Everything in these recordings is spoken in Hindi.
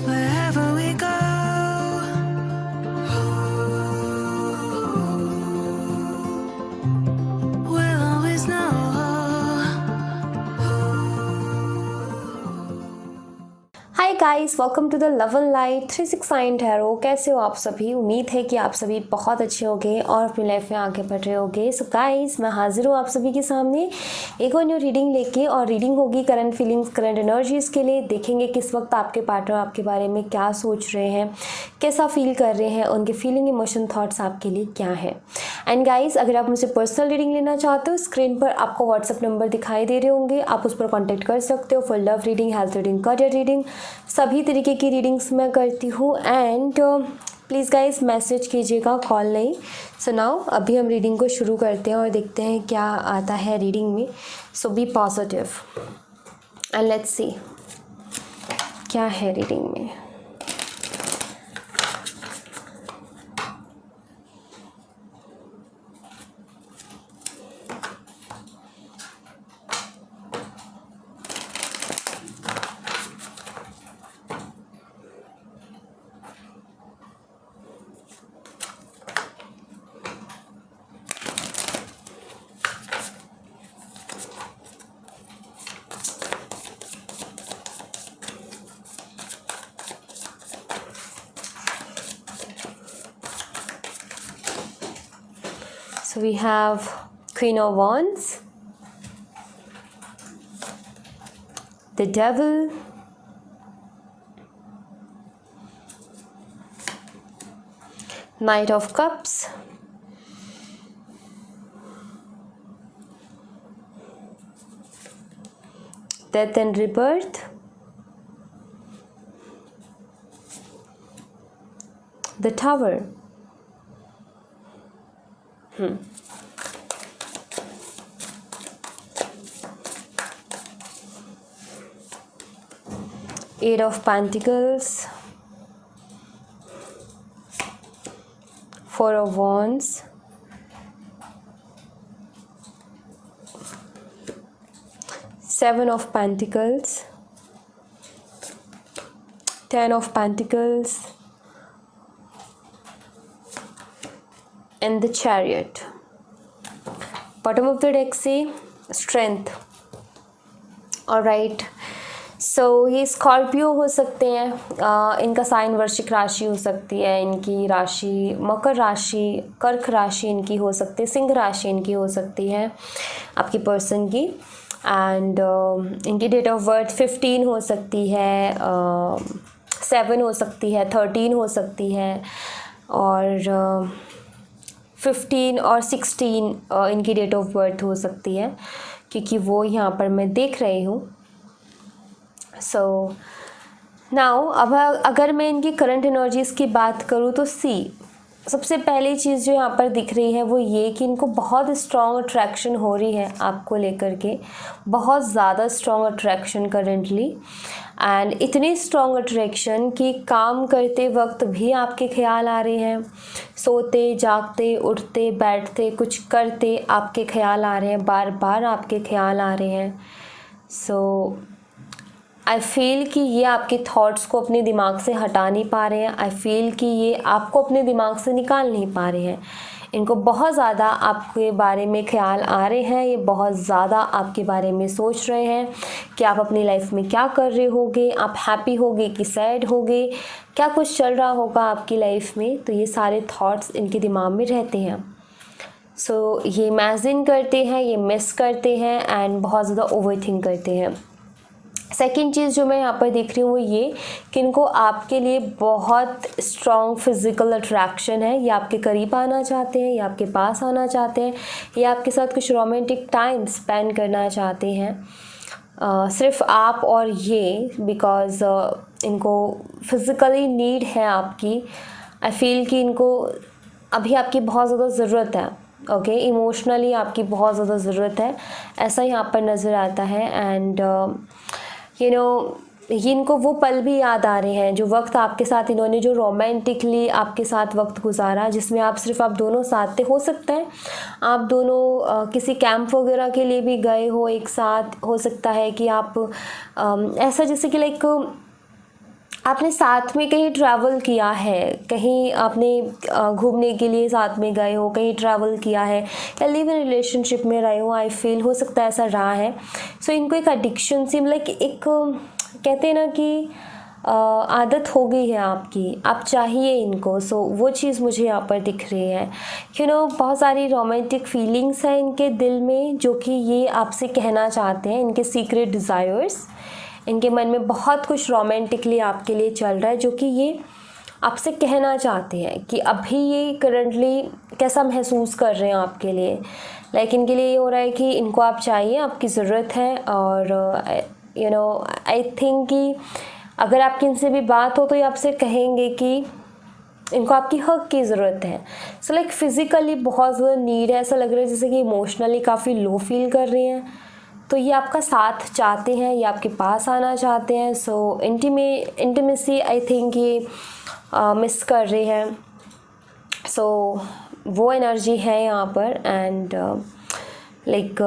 Wherever we go, we'll always know. Hi guys, welcome to the love and light 369 tarot. कैसे हो आप सभी? उम्मीद है कि आप सभी बहुत अच्छे होंगे और अपनी लाइफ में आगे बढ़ रहे होंगे। सो गाइस, मैं हाजिर हूँ आप सभी के सामने एक और न्यू रीडिंग लेके, और रीडिंग होगी करंट फीलिंग्स, करंट एनर्जीज़ के लिए। देखेंगे किस वक्त आपके पार्टनर आपके बारे में क्या सोच रहे हैं, कैसा फील कर रहे हैं, उनके फीलिंग, इमोशन, थॉट्स आपके लिए क्या है। एंड गाइस, अगर आप मुझसे पर्सनल रीडिंग लेना चाहते हो, स्क्रीन पर आपको व्हाट्सअप नंबर दिखाई दे रहे होंगे, आप उस पर कॉन्टैक्ट कर सकते हो for love reading, health reading, career reading, सभी तरीके की रीडिंग्स मैं करती हूँ। एंड प्लीज़ गाइस मैसेज कीजिएगा, कॉल नहीं। सो नाउ अभी हम रीडिंग को शुरू करते हैं और देखते हैं क्या आता है रीडिंग में। So be positive and let's see क्या है रीडिंग में। So we have Queen of Wands, the Devil, Knight of Cups, Death and Rebirth, the Tower. Eight of Pentacles, Four of Wands, Seven of Pentacles, Ten of Pentacles, and the Chariot. Bottom of the deck से Strength. Alright. सो ये स्कॉर्पियो हो सकते हैं, इनका साइन वृश्चिक राशि हो सकती है, इनकी राशि मकर राशि, कर्क राशि इनकी हो सकती है, सिंह राशि इनकी हो सकती है आपकी पर्सन की। एंड इनकी डेट ऑफ बर्थ 15 हो सकती है, 7 हो सकती है, 13 हो सकती है, और 15 और 16 इनकी डेट ऑफ बर्थ हो सकती है, क्योंकि वो यहाँ पर मैं देख रही हूँ। सो नाउ अब अगर मैं इनकी करंट एनर्जीज़ की बात करूँ तो सबसे पहली चीज़ जो यहाँ पर दिख रही है वो ये कि इनको बहुत स्ट्रॉन्ग अट्रैक्शन हो रही है आपको लेकर के, बहुत ज़्यादा स्ट्रॉन्ग अट्रैक्शन करंटली। एंड इतनी स्ट्रॉन्ग अट्रैक्शन कि काम करते वक्त भी आपके ख्याल आ रहे हैं, सोते जागते उठते बैठते कुछ करते आपके ख्याल आ रहे हैं, बार बार आपके ख्याल आ रहे हैं। सो आई फील कि ये आपके थॉट्स को अपने दिमाग से हटा नहीं पा रहे हैं। आई फील कि ये आपको अपने दिमाग से निकाल नहीं पा रहे हैं। इनको बहुत ज़्यादा आपके बारे में ख्याल आ रहे हैं, ये बहुत ज़्यादा आपके बारे में सोच रहे हैं कि आप अपनी लाइफ में क्या कर रहे होगे, आप हैप्पी होगे कि सैड होगे, क्या कुछ चल रहा होगा आपकी लाइफ में। तो ये सारे थॉट्स इनके दिमाग में रहते हैं। सो ये इमेजिन करते हैं, ये मिस करते हैं एंड बहुत ज़्यादा ओवरथिंक करते हैं। सेकेंड चीज़ जो मैं यहाँ पर देख रही हूँ वो ये कि इनको आपके लिए बहुत स्ट्रॉन्ग फिज़िकल अट्रैक्शन है। ये आपके करीब आना चाहते हैं, ये आपके पास आना चाहते हैं, ये आपके साथ कुछ रोमांटिक टाइम स्पेंड करना चाहते हैं। सिर्फ आप और ये, बिकॉज़ इनको फिज़िकली नीड है आपकी। आई फील कि इनको अभी आपकी बहुत ज़्यादा ज़रूरत है। ओके, इमोशनली आपकी बहुत ज़्यादा ज़रूरत है, ऐसा यहाँ पर नज़र आता है। एंड ये इनको वो पल भी याद आ रहे हैं, जो वक्त आपके साथ इन्होंने जो रोमांटिकली आपके साथ वक्त गुजारा, जिसमें आप दोनों साथ थे। हो सकता है आप दोनों किसी कैंप वगैरह के लिए भी गए हो एक साथ। हो सकता है कि आप ऐसा जैसे कि लाइक आपने साथ में कहीं ट्रैवल किया है, कहीं आपने घूमने के लिए साथ में गए हो, कहीं ट्रैवल किया है, या लिव इन रिलेशनशिप में रहे हो। आई फील हो सकता है ऐसा रहा है। सो इनको एक एडिक्शन सी, लाइक एक कहते हैं ना कि आदत हो गई है आपकी, आप चाहिए इनको। सो वो चीज़ मुझे यहाँ पर दिख रही है। बहुत सारी रोमांटिक फीलिंग्स हैं इनके दिल में, जो कि ये आपसे कहना चाहते हैं। इनके सीक्रेट डिज़ायर्स, इनके मन में बहुत कुछ रोमांटिकली आपके लिए चल रहा है, जो कि ये आपसे कहना चाहते हैं कि अभी ये करंटली कैसा महसूस कर रहे हैं आपके लिए। लाइक इनके लिए ये हो रहा है कि इनको आप चाहिए, आपकी ज़रूरत है। और आई थिंक कि अगर आपकी इनसे भी बात हो तो ये आपसे कहेंगे कि इनको आपकी हक की ज़रूरत है। सो लाइक फिज़िकली बहुत ज़्यादा नीड है। ऐसा लग रहा है जैसे कि इमोशनली काफ़ी लो फील कर रही हैं, तो ये आपका साथ चाहते हैं, ये आपके पास आना चाहते हैं। सो इंटीमेसी आई थिंक ये मिस कर रहे हैं। सो वो एनर्जी है यहाँ पर। एंड लाइक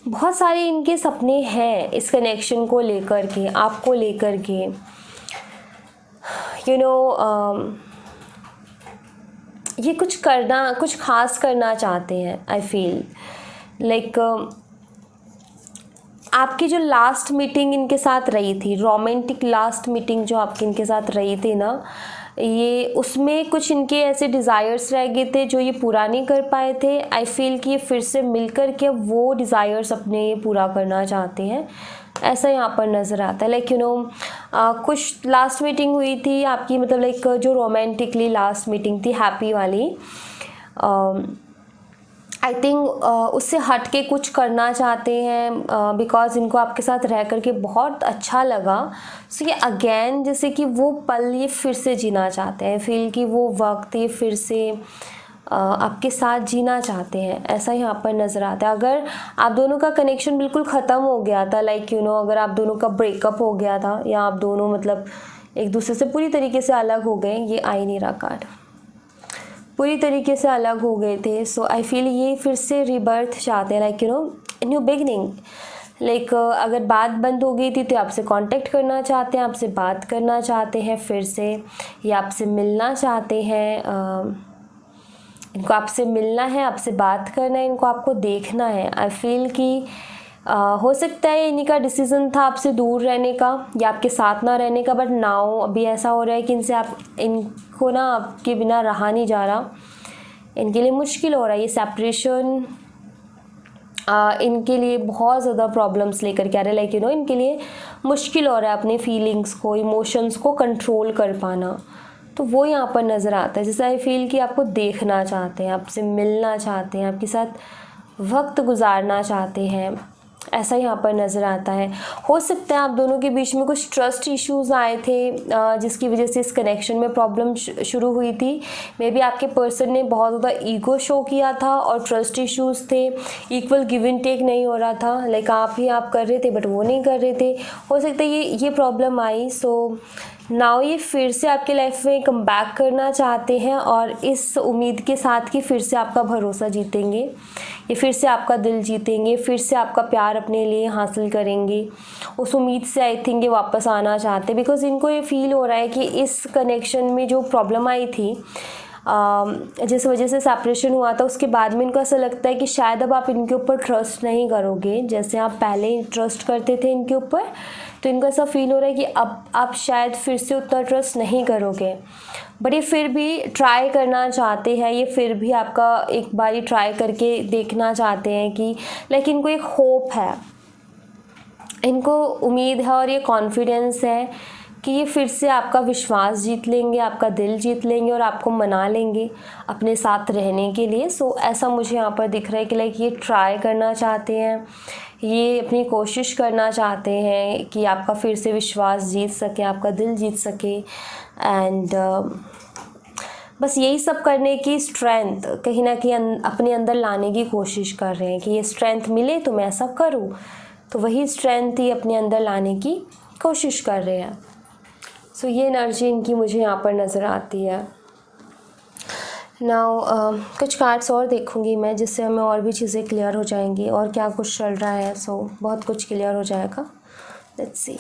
बहुत सारे इनके सपने हैं इस कनेक्शन को लेकर के, आपको लेकर के। ये कुछ खास करना चाहते हैं। आई फील लाइक आपकी जो लास्ट मीटिंग इनके साथ रही थी, रोमांटिक लास्ट मीटिंग जो आपकी इनके साथ रही थी ना, ये उसमें कुछ इनके ऐसे डिज़ायर्स रह गए थे जो ये पूरा नहीं कर पाए थे। आई फील कि ये फिर से मिलकर के वो डिज़ायर्स अपने ये पूरा करना चाहते हैं, ऐसा यहाँ पर नज़र आता है। लाइक कुछ लास्ट मीटिंग हुई थी आपकी, मतलब लाइक जो रोमांटिकली लास्ट मीटिंग थी हैप्पी वाली, आई थिंक उससे हट के कुछ करना चाहते हैं, बिकॉज इनको आपके साथ रह करके बहुत अच्छा लगा। सो ये अगेन जैसे कि वो पल ये फिर से जीना चाहते हैं। फील कि वो वक्त ये फिर से आपके साथ जीना चाहते हैं, ऐसा यहाँ पर नज़र आता है। अगर आप दोनों का कनेक्शन बिल्कुल ख़त्म हो गया था, लाइक अगर आप दोनों का ब्रेकअप हो गया था, या आप दोनों मतलब एक दूसरे से पूरी तरीके से अलग हो गए, ये आ ही नहीं रहा कार्ड, पूरी तरीके से अलग हो गए थे। सो आई फील ये फिर से रीबर्थ चाहते हैं, लाइक न्यू बिगनिंग। लाइक अगर बात बंद हो गई थी तो आपसे कांटेक्ट करना चाहते हैं, आपसे बात करना चाहते हैं फिर से, या आपसे मिलना चाहते हैं। इनको आपसे मिलना है, आपसे बात करना है, इनको आपको देखना है। आई फील कि हो सकता है इन्हीं का डिसीज़न था आपसे दूर रहने का या आपके साथ ना रहने का, बट नाउ अभी ऐसा हो रहा है कि इनको ना आपके बिना रहा नहीं जा रहा, इनके लिए मुश्किल हो रहा है। ये सेपरेशन इनके लिए बहुत ज़्यादा प्रॉब्लम्स लेकर के आ रहे हैं। लाइक इनके लिए मुश्किल हो रहा है अपने फीलिंग्स को, इमोशंस को कंट्रोल कर पाना। तो वो यहाँ पर नज़र आता है। जैसे आई फील कि आपको देखना चाहते हैं, आपसे मिलना चाहते हैं, आपके साथ वक्त गुजारना चाहते हैं, ऐसा यहाँ पर नज़र आता है। हो सकता है आप दोनों के बीच में कुछ ट्रस्ट इश्यूज़ आए थे, जिसकी वजह से इस कनेक्शन में प्रॉब्लम शुरू हुई थी। मे बी आपके पर्सन ने बहुत ज़्यादा ईगो शो किया था और ट्रस्ट इश्यूज़ थे, इक्वल गिव एंड टेक नहीं हो रहा था। लाइक आप कर रहे थे बट वो नहीं कर रहे थे। हो सकता है ये प्रॉब्लम आई। सो नाउ ये फिर से आपके लाइफ में कम बैक करना चाहते हैं, और इस उम्मीद के साथ कि फिर से आपका भरोसा जीतेंगे, ये फिर से आपका दिल जीतेंगे, फिर से आपका प्यार अपने लिए हासिल करेंगे। उस उम्मीद से आई थिंक ये वापस आना चाहते हैं, बिकॉज़ इनको ये फील हो रहा है कि इस कनेक्शन में जो प्रॉब्लम आई थी, जिस वजह से सेपरेशन हुआ था, उसके बाद में इनको ऐसा लगता है कि शायद अब आप इनके ऊपर ट्रस्ट नहीं करोगे जैसे आप पहले ट्रस्ट करते थे इनके ऊपर। तो इनको ऐसा फील हो रहा है कि अब आप शायद फिर से उतना ट्रस्ट नहीं करोगे, बट ये फिर भी ट्राई करना चाहते हैं। ये फिर भी आपका एक बारी ट्राई करके देखना चाहते हैं कि लाइक इनको एक होप है, इनको उम्मीद है और ये कॉन्फिडेंस है कि ये फिर से आपका विश्वास जीत लेंगे, आपका दिल जीत लेंगे और आपको मना लेंगे अपने साथ रहने के लिए। सो ऐसा मुझे यहाँ पर दिख रहा है कि लाइक ये ट्राई करना चाहते हैं, ये अपनी कोशिश करना चाहते हैं कि आपका फिर से विश्वास जीत सके, आपका दिल जीत सके। एंड बस यही सब करने की स्ट्रेंथ कहीं ना कहीं अपने अंदर लाने की कोशिश कर रहे हैं कि ये स्ट्रेंथ मिले तो मैं ऐसा करूँ। तो वही स्ट्रेंथ ही अपने अंदर लाने की कोशिश कर रहे हैं। सो ये एनर्जी इनकी मुझे यहाँ पर नज़र आती है। नाउ कुछ कार्ड्स और देखूँगी मैं, जिससे हमें और भी चीज़ें क्लियर हो जाएंगी और क्या कुछ चल रहा है। सो बहुत कुछ क्लियर हो जाएगा। Let's see.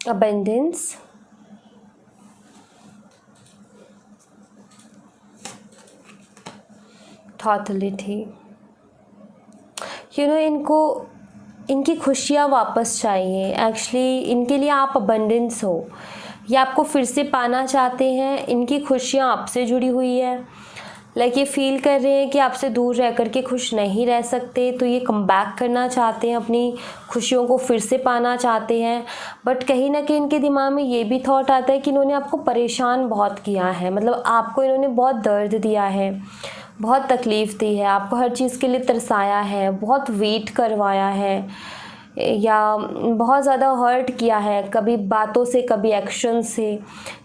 abundance, थॉटलिटी। इनको इनकी खुशियाँ वापस चाहिए। एक्चुअली इनके लिए आप अबंडेंस हो, ये आपको फिर से पाना चाहते हैं। इनकी खुशियाँ आपसे जुड़ी हुई है। ये फील कर रहे हैं कि आपसे दूर रह कर के खुश नहीं रह सकते, तो ये कम बैक करना चाहते हैं, अपनी खुशियों को फिर से पाना चाहते हैं। बट कहीं ना कहीं इनके दिमाग में ये भी थॉट आता है कि इन्होंने आपको परेशान बहुत किया है, मतलब आपको इन्होंने बहुत दर्द दिया है, बहुत तकलीफ़ दी है, आपको हर चीज़ के लिए तरसाया है, बहुत वेट करवाया है, या बहुत ज़्यादा हर्ट किया है, कभी बातों से कभी एक्शन से।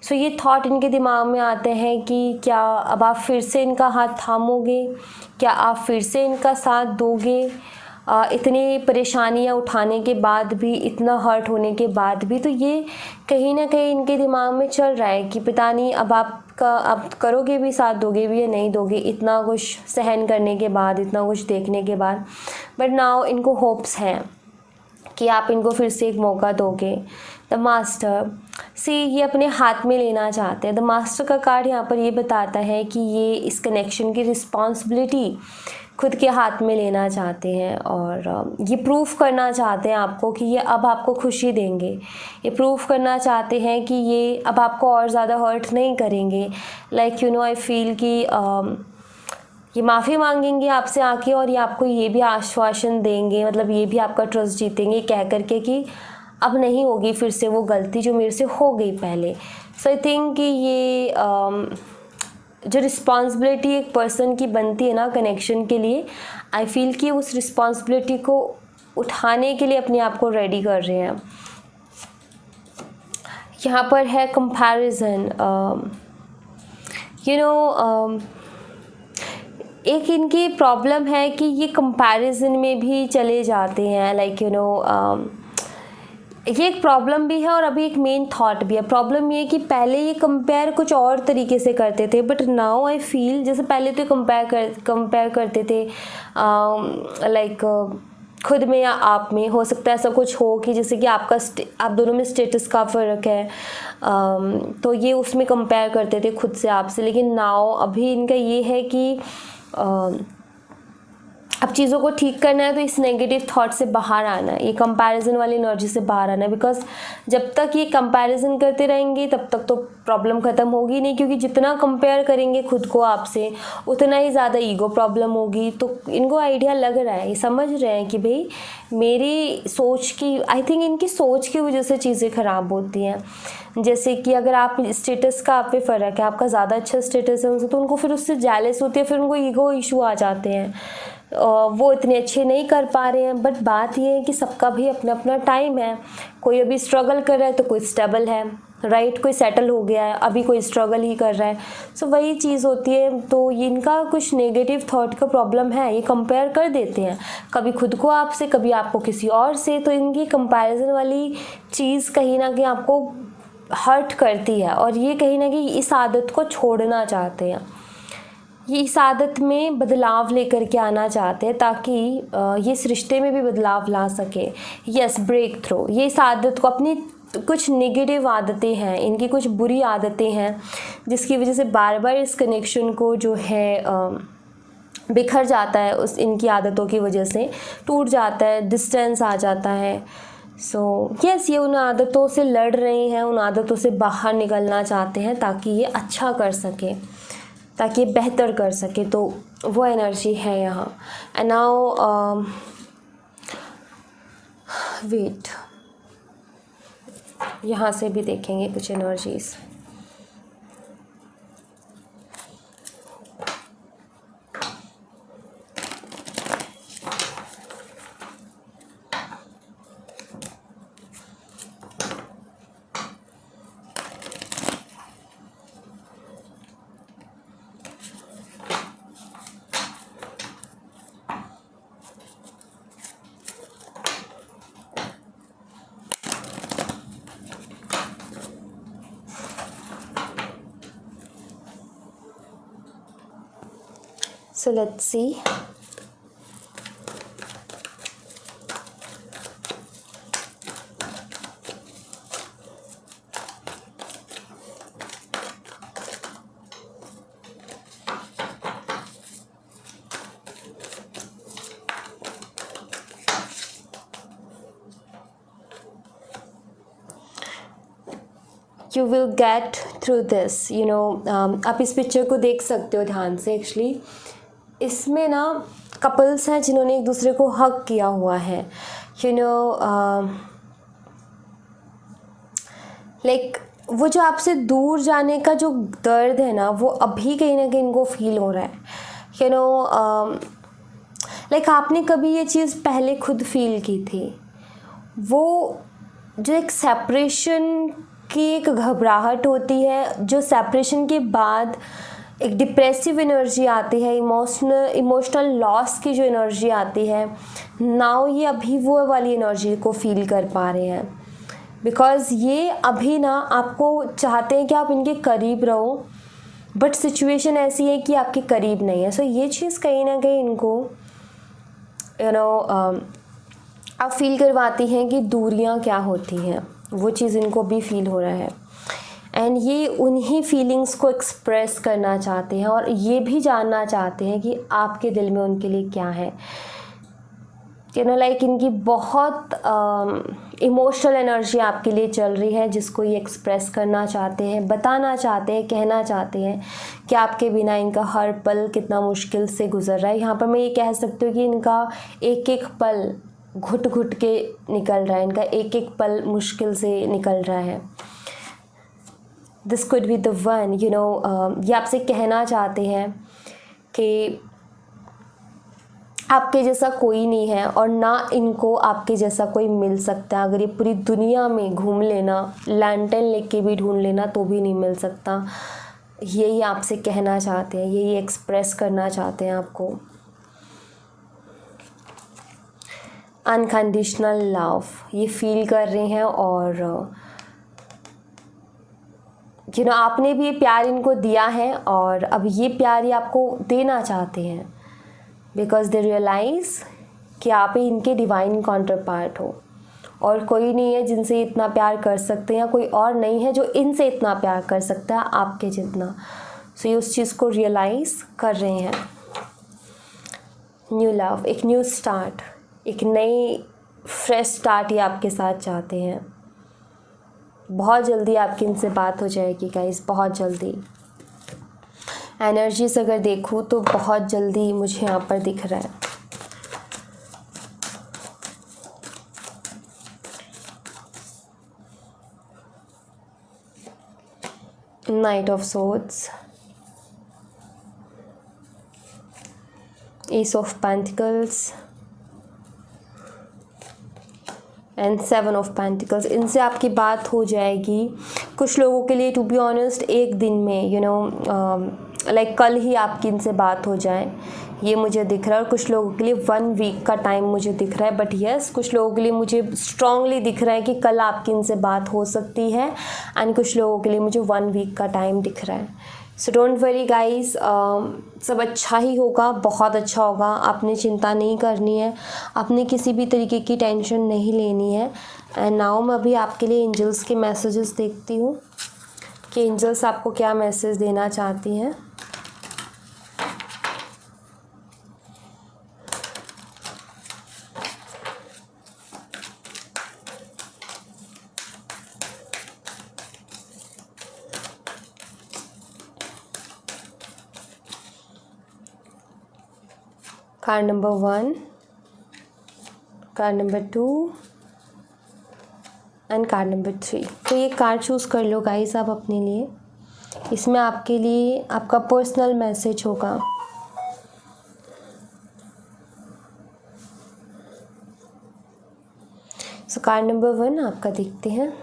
सो ये थॉट इनके दिमाग में आते हैं कि क्या अब आप फिर से इनका हाथ थामोगे, क्या आप फिर से इनका साथ दोगे, इतनी परेशानियां उठाने के बाद भी, इतना हर्ट होने के बाद भी। तो ये कहीं ना कहीं इनके दिमाग में चल रहा है कि पता नहीं अब आप करोगे भी, साथ दोगे भी या नहीं दोगे, इतना कुछ सहन करने के बाद, इतना कुछ देखने के बाद। बट नाउ इनको होप्स हैं कि आप इनको फिर से एक मौका दोगे। द मास्टर ये अपने हाथ में लेना चाहते हैं। द मास्टर का कार्ड यहाँ पर ये बताता है कि ये इस कनेक्शन की रिस्पॉन्सिबिलिटी खुद के हाथ में लेना चाहते हैं, और ये प्रूफ करना चाहते हैं आपको कि ये अब आपको खुशी देंगे। ये प्रूफ करना चाहते हैं कि ये अब आपको और ज़्यादा हर्ट नहीं करेंगे। आई फील कि ये माफ़ी मांगेंगे आपसे आके, और ये आपको ये भी आश्वासन देंगे, मतलब ये भी आपका ट्रस्ट जीतेंगे कह करके कि अब नहीं होगी फिर से वो गलती जो मेरे से हो गई पहले। सो आई थिंक कि ये जो रिस्पॉन्सिबिलिटी एक पर्सन की बनती है ना कनेक्शन के लिए, आई फील कि उस रिस्पॉन्सिबिलिटी को उठाने के लिए अपने आप को रेडी कर रहे हैं। यहाँ पर है कंपैरिजन। एक इनकी प्रॉब्लम है कि ये कंपैरिजन में भी चले जाते हैं। ये एक प्रॉब्लम भी है और अभी एक मेन थॉट भी है। प्रॉब्लम ये है कि पहले ये कंपेयर कुछ और तरीके से करते थे, बट नाउ आई फील जैसे पहले तो कंपेयर करते थे खुद में या आप में। हो सकता है ऐसा कुछ हो कि जैसे कि आप दोनों में स्टेटस का फ़र्क है, तो ये उसमें कंपेयर करते थे खुद से आपसे। लेकिन नाउ अभी इनका ये है कि अब चीज़ों को ठीक करना है, तो इस नेगेटिव थॉट से बाहर आना है, ये कंपैरिजन वाली एनर्जी से बाहर आना है। बिकॉज जब तक ये कंपैरिजन करते रहेंगे तब तक तो प्रॉब्लम ख़त्म होगी नहीं, क्योंकि जितना कंपेयर करेंगे खुद को आपसे उतना ही ज़्यादा ईगो प्रॉब्लम होगी। तो इनको आइडिया लग रहा है, ये समझ रहे हैं कि भाई मेरी सोच की, आई थिंक इनकी सोच की वजह से चीज़ें ख़राब होती हैं। जैसे कि अगर आप स्टेटस का आप पे फ़र्क है, आपका ज़्यादा अच्छा स्टेटस है उनसे, तो उनको फिर उससे जेलस होती है, फिर उनको ईगो इशू आ जाते हैं, वो इतने अच्छे नहीं कर पा रहे हैं। बट बात ये है कि सबका भी अपना अपना टाइम है। कोई अभी स्ट्रगल कर रहा है तो कोई स्टेबल है, राइट, कोई सेटल हो गया है, अभी कोई स्ट्रगल ही कर रहा है। सो वही चीज़ होती है। तो ये इनका कुछ नेगेटिव थॉट का प्रॉब्लम है, ये कंपेयर कर देते हैं कभी खुद को आपसे, कभी आपको किसी और से। तो इनकी कंपैरिजन वाली चीज़ कहीं ना कहीं आपको हर्ट करती है, और ये कहीं ना कहीं इस आदत को छोड़ना चाहते हैं। ये इस आदत में बदलाव लेकर के आना चाहते हैं ताकि ये इस रिश्ते में भी बदलाव ला सके। Yes, breakthrough. ये इस आदत को, अपनी कुछ नेगेटिव आदतें हैं, इनकी कुछ बुरी आदतें हैं जिसकी वजह से बार बार इस कनेक्शन को जो है बिखर जाता है, उस इनकी आदतों की वजह से टूट जाता है, डिस्टेंस आ जाता है। सो यस, ये उन आदतों से लड़ रहे हैं, उन आदतों से बाहर निकलना चाहते हैं ताकि ये अच्छा कर सके, ताकि ये बेहतर कर सके। तो वो एनर्जी है यहाँ। एंड नाउ वेट, यहाँ से भी देखेंगे कुछ energies. So let's see. You will get through this, you know. आप इस पिक्चर को देख सकते हो ध्यान से। एक्चुअली इसमें ना कपल्स हैं जिन्होंने एक दूसरे को हग किया हुआ है, यू नो। लाइक वो जो आपसे दूर जाने का जो दर्द है ना, वो अभी कहीं ना कहीं इनको फील हो रहा है, यू नो। लाइक आपने कभी ये चीज़ पहले खुद फील की थी, वो जो एक सेपरेशन की एक घबराहट होती है, जो सेपरेशन के बाद एक डिप्रेसिव एनर्जी आती है, इमोशनल लॉस की जो एनर्जी आती है, नाउ ये अभी वो वाली एनर्जी को फील कर पा रहे हैं। बिकॉज़ ये अभी ना आपको चाहते हैं कि आप इनके करीब रहो, बट सिचुएशन ऐसी है कि आपके करीब नहीं है। सो ये चीज़ कहीं ना कहीं इनको यू नो आप फील करवाती हैं कि दूरियां क्या होती हैं, वो चीज़ इनको भी फील हो रहा है। एंड ये उन्हीं फीलिंग्स को एक्सप्रेस करना चाहते हैं और ये भी जानना चाहते हैं कि आपके दिल में उनके लिए क्या है, यू नो। लाइक इनकी बहुत इमोशनल एनर्जी आपके लिए चल रही है, जिसको ये एक्सप्रेस करना चाहते हैं, बताना चाहते हैं, कहना चाहते हैं कि आपके बिना इनका हर पल कितना मुश्किल से गुजर रहा है। यहाँ पर मैं ये कह सकती हूँ कि इनका एक एक पल घुट घुट के निकल रहा है, इनका एक एक पल मुश्किल से निकल रहा है। This could be the one, you know. ये आपसे कहना चाहते हैं कि आपके जैसा कोई नहीं है और ना इनको आपके जैसा कोई मिल सकता है। अगर ये पूरी दुनिया में घूम लेना, लैंटर्न लेके भी ढूंढ लेना, तो भी नहीं मिल सकता। यही आपसे कहना चाहते हैं, यही एक्सप्रेस करना चाहते हैं आपको। अनकंडीशनल लव ये फील कर रहे हैं और यू नो आपने भी ये प्यार इनको दिया है और अब ये प्यार ये आपको देना चाहते हैं, बिकॉज दे रियलाइज़ कि आप ही इनके डिवाइन काउंटर पार्ट हो और कोई नहीं है जिनसे इतना प्यार कर सकते हैं, या कोई और नहीं है जो इनसे इतना प्यार कर सकता है आपके जितना। सो ये उस चीज़ को रियलाइज़ कर रहे हैं। न्यू लव, एक न्यू स्टार्ट, एक नई फ्रेश स्टार्ट ये आपके साथ चाहते हैं। बहुत जल्दी आपकी इनसे बात हो जाएगी गाइस, बहुत जल्दी। एनर्जीज अगर देखूँ तो बहुत जल्दी मुझे यहाँ पर दिख रहा है। Night of swords, S of pentacles and 7 of pentacles. इनसे आपकी बात हो जाएगी। कुछ लोगों के लिए टू बी ऑनेस्ट एक दिन में, यू नो, लाइक कल ही आपकी इनसे बात हो जाए, ये मुझे दिख रहा है। और कुछ लोगों के लिए 1 वीक का टाइम मुझे दिख रहा है। बट यस, कुछ लोगों के लिए मुझे स्ट्रांगली दिख रहा है कि कल आपकी इनसे बात हो सकती है, एंड कुछ लोगों के लिए मुझे 1 वीक का टाइम दिख रहा है। सो डोंट वरी गाइस, सब अच्छा ही होगा, बहुत अच्छा होगा। आपने चिंता नहीं करनी है, आपने किसी भी तरीके की टेंशन नहीं लेनी है। एंड नाउ मैं अभी आपके लिए एंजल्स के मैसेजेस देखती हूँ कि एंजल्स आपको क्या मैसेज देना चाहती हैं। Card number 1, card number 2 and card number 3। तो ये कार्ड चूज़ कर लो गाइस आप अपने लिए। इसमें आपके लिए आपका पर्सनल मैसेज होगा। सो कार्ड नंबर 1 आपका देखते हैं,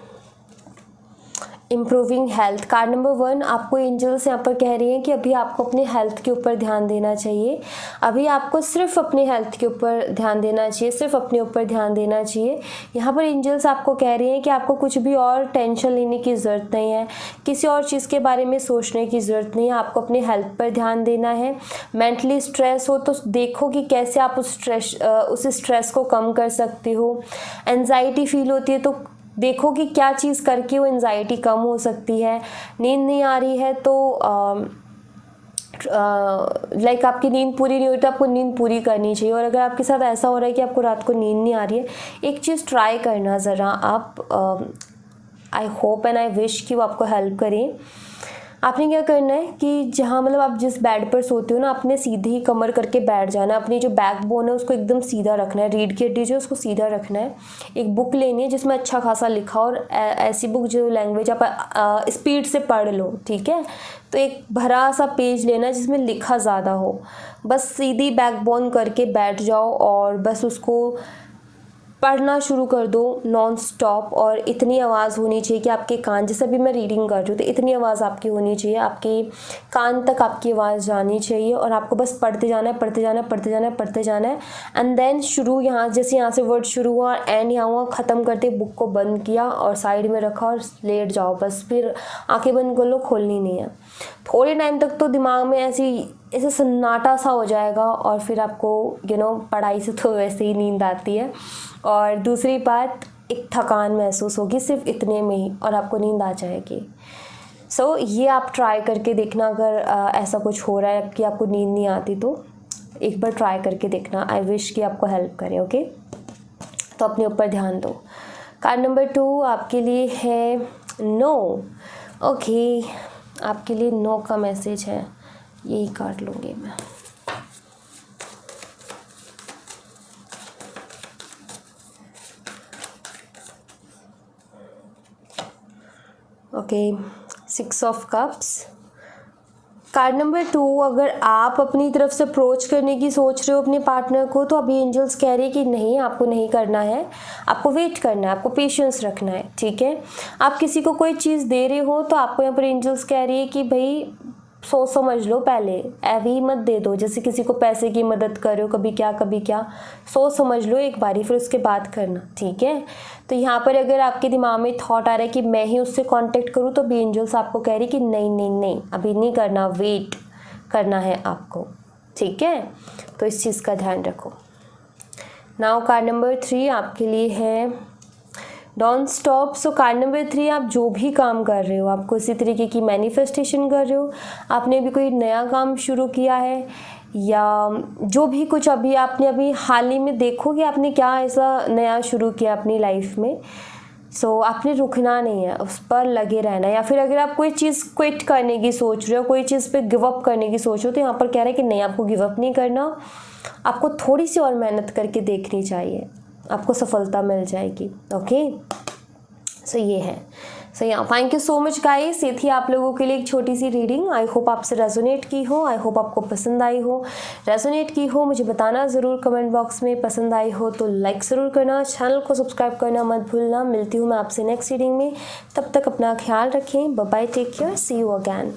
इम्प्रूविंग हेल्थ। कार्ड नंबर 1 आपको एंजल्स यहाँ पर कह रही हैं कि अभी आपको अपने हेल्थ के ऊपर ध्यान देना चाहिए। अभी आपको सिर्फ अपने हेल्थ के ऊपर ध्यान देना चाहिए, सिर्फ अपने ऊपर ध्यान देना चाहिए। यहाँ पर एंजल्स आपको कह रही हैं कि आपको कुछ भी और टेंशन लेने की ज़रूरत नहीं है, किसी और चीज़ के बारे में सोचने की ज़रूरत नहीं है। आपको अपने हेल्थ पर ध्यान देना है। मेंटली स्ट्रेस हो तो देखो कि कैसे आप उस स्ट्रेस को कम कर सकते हो। एंजाइटी फील होती है तो देखो कि क्या चीज़ करके वो एंजाइटी कम हो सकती है। नींद नहीं आ रही है तो लाइक आपकी नींद पूरी नहीं हुई तो आपको नींद पूरी करनी चाहिए। और अगर आपके साथ ऐसा हो रहा है कि आपको रात को नींद नहीं आ रही है, एक चीज़ ट्राई करना ज़रा आप, I hope and I wish कि वो आपको हेल्प करें। आपने क्या करना है कि जहाँ मतलब आप जिस बेड पर सोते हो ना, आपने सीधी ही कमर करके बैठ जाना है। अपनी जो बैक बोन है उसको एकदम सीधा रखना है, रीढ़ की हड्डी जो उसको सीधा रखना है। एक बुक लेनी है जिसमें अच्छा खासा लिखा, और ऐसी बुक जो लैंग्वेज आप स्पीड से पढ़ लो, ठीक है। तो एक भरा सा पेज लेना है जिसमें लिखा ज़्यादा हो। बस सीधी बैक बोन करके बैठ जाओ और बस उसको पढ़ना शुरू कर दो नॉन स्टॉप। और इतनी आवाज़ होनी चाहिए कि आपके कान, जैसे अभी मैं रीडिंग कर रही हूँ तो इतनी आवाज़ आपकी होनी चाहिए, आपके कान तक आपकी आवाज़ जानी चाहिए। और आपको बस पढ़ते जाना है, पढ़ते जाना है, पढ़ते जाना है, पढ़ते जाना है। एंड देन शुरू जैसे यहाँ से वर्ड शुरू हुआ एंड यहाँ हुआ, ख़त्म करते बुक को बंद किया और साइड में रखा और लेट जाओ बस। फिर आंखें बंद कर लो, खोलनी नहीं है। थोड़े टाइम तक तो दिमाग में ऐसे सन्नाटा सा हो जाएगा और फिर आपको पढ़ाई से तो वैसे ही नींद आती है। और दूसरी बात, एक थकान महसूस होगी सिर्फ इतने में ही और आपको नींद आ जाएगी। सो ये आप ट्राई करके देखना। अगर ऐसा कुछ हो रहा है कि आपको नींद नहीं आती तो एक बार ट्राई करके देखना। आई विश कि आपको हेल्प करें। ओके, तो अपने ऊपर ध्यान दो। कार्ड नंबर 2 आपके लिए है नो। ओके, आपके लिए नो का मैसेज है, यही कार्ड लूँगी मैं। Okay, 6 of cups. Card number 2, अगर आप अपनी तरफ से अप्रोच करने की सोच रहे हो अपने पार्टनर को, तो अभी एंजल्स कह रहे हैं कि नहीं, आपको नहीं करना है, आपको वेट करना है, आपको पेशेंस रखना है, ठीक है। आप किसी को कोई चीज़ दे रहे हो तो आपको यहाँ पर एंजल्स कह रही है कि भाई सोच समझ लो पहले, ऐवी मत दे दो। जैसे किसी को पैसे की मदद कर रहे हो, कभी क्या, सोच समझ लो एक बारी, फिर उसके बाद करना, ठीक है। तो यहाँ पर अगर आपके दिमाग में थॉट आ रहा है कि मैं ही उससे कांटेक्ट करूँ, तो भी एंजल्स आपको कह रही कि नहीं, अभी नहीं करना, वेट करना है आपको, ठीक है। तो इस चीज़ का ध्यान रखो। नाउ कार्ड नंबर 3 आपके लिए है don't stop. So card number 3, आप जो भी काम कर रहे हो, आप किसी तरीके की मैनिफेस्टेशन कर रहे हो, आपने भी कोई नया काम शुरू किया है, या जो भी कुछ अभी हाल ही में देखो कि आपने क्या ऐसा नया शुरू किया अपनी लाइफ में। सो आपने रुकना नहीं है, उस पर लगे रहना है। या फिर अगर आप कोई चीज़ क्विट करने की सोच रहे हो, कोई चीज़ पे गिव अप करने की सोच रहे हो, तो यहाँ पर कह रहा है कि नहीं, आपको गिव अप नहीं करना, आपको थोड़ी सी और मेहनत करके देखनी चाहिए, आपको सफलता मिल जाएगी। ओके, सो ये है। सो या thank you so much guys. ये थी आप लोगों के लिए एक छोटी सी रीडिंग। आई होप आपसे रेजोनेट की हो, आई होप आपको पसंद आई हो। रेजोनेट की हो मुझे बताना ज़रूर कमेंट बॉक्स में। पसंद आई हो तो लाइक ज़रूर करना, चैनल को सब्सक्राइब करना मत भूलना। मिलती हूँ मैं आपसे नेक्स्ट रीडिंग में, तब तक अपना ख्याल रखें। Bye bye, take care, see you again.